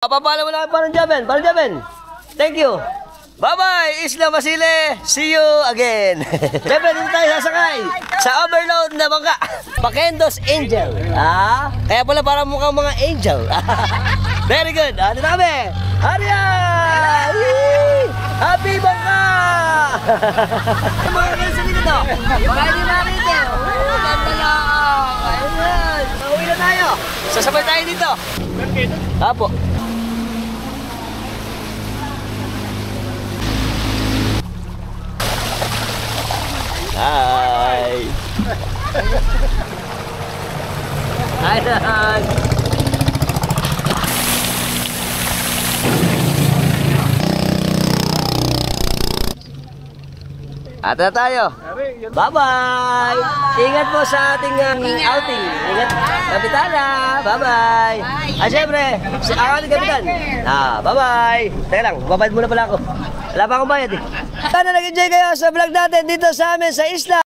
Papapala mo na parang Javen. Thank you. Bye-bye, Isla Masile. See you again. Siyempre, dito tayo sasakay sa overload na bangka. Pakendos Angel. Kaya pala parang mukhang mga angel. Very good. Dito kami. Ariya! Happy bangka! Mga ganyan dito. Baka hindi nakita. Ganda lang. Ayun. Pauwi na tayo. Sasabay tayo dito. Apo. Hi! Hi! At na tayo. Bye-bye! Ingat po sa ating outing. Ingat, Kapitana. Bye-bye! Siyempre, ang ating kapitan. Bye-bye! Teka lang, babayad muna pala ako. Wala pa akong bayad eh. Sana nag-enjoy kayo sa vlog natin dito sa amin sa isla.